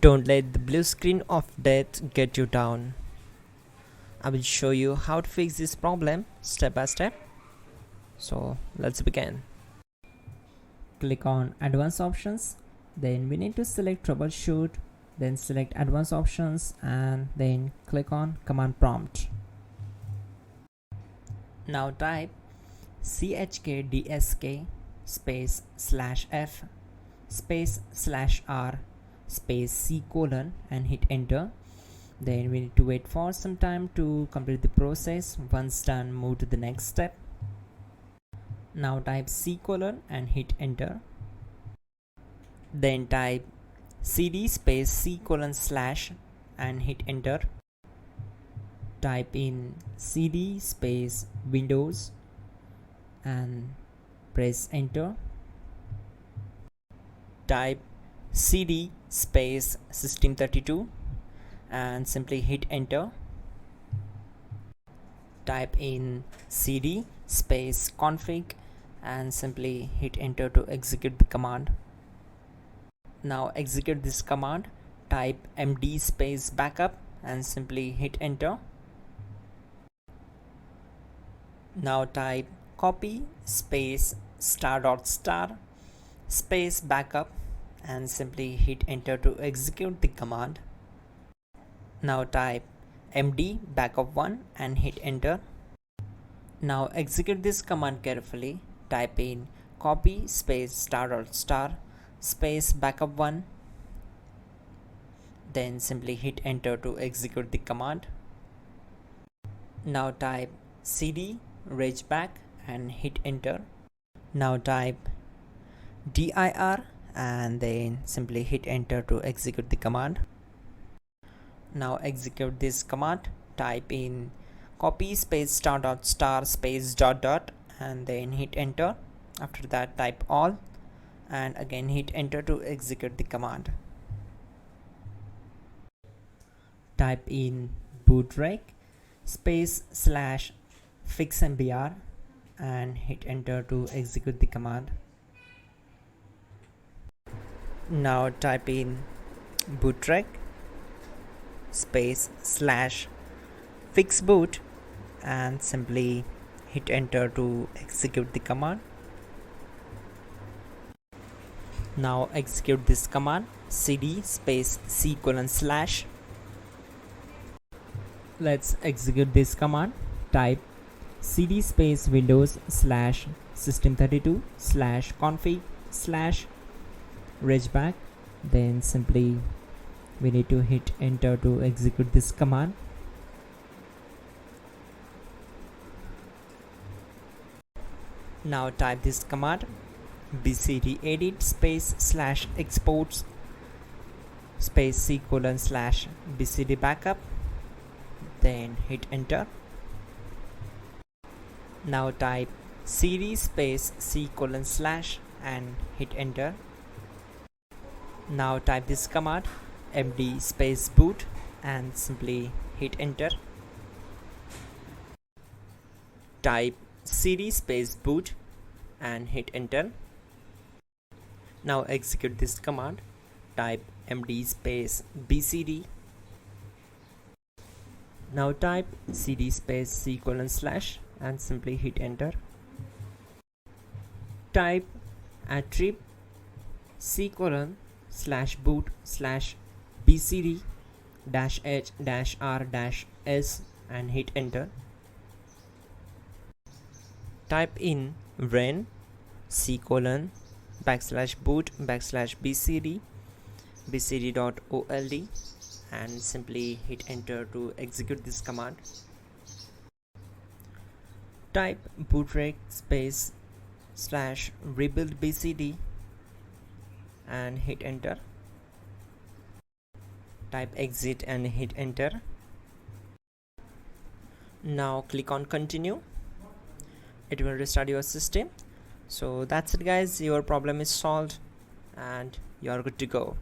Don't let the blue screen of death get you down. I will show you how to fix this problem step by step. So let's begin. Click on Advanced Options. Then we need to select Troubleshoot. Then select Advanced Options and then click on Command Prompt. Now type chkdsk space /f space /r space c : and hit enter. Then we need to wait for some time to complete the process. Once done, move to the next step. Now type c : and hit enter. Then type cd space c : / and hit enter. Type in cd space Windows and press enter. Type cd space system32 and simply hit enter. Type in cd space config and simply hit enter to execute the command. Now execute this command. Type md space backup and simply hit enter. Now type copy space ** space backup and simply hit enter to execute the command. Now type md backup1 and hit enter. Now execute this command carefully. Type in copy space ** space backup1, then simply hit enter to execute the command. Now type cd regback and hit enter. Now type dir and then simply hit enter to execute the command. Now execute this command. Type in copy space ** space ... and then hit enter. After that type all and again hit enter to execute the command. Type in bootrec space /fixmbr and hit enter to execute the command. Now type in bootrec space /fixboot and simply hit enter to execute the command. Now execute this command cd space c : /. Let's execute this command. Type cd space Windows /system32 /config /regback. Then simply we need to hit enter to execute this command. Now type this command bcd edit space /exports space c : /bcd backup, then hit enter. Now type cd space c : / and hit enter. Now type this command md space boot and simply hit enter. Type cd space boot and hit enter. Now execute this command. Type md space bcd. Now type cd space c : / and simply hit enter. Type attrib c : /boot /bcd -h -r -s and hit enter. Type in ren c : /boot /bcd bcd.old and simply hit enter to execute this command. Type bootrec space /rebuild bcd and hit enter. Type exit and hit enter. Now click on continue. It will restart your system. So that's it guys, your problem is solved and you are good to go.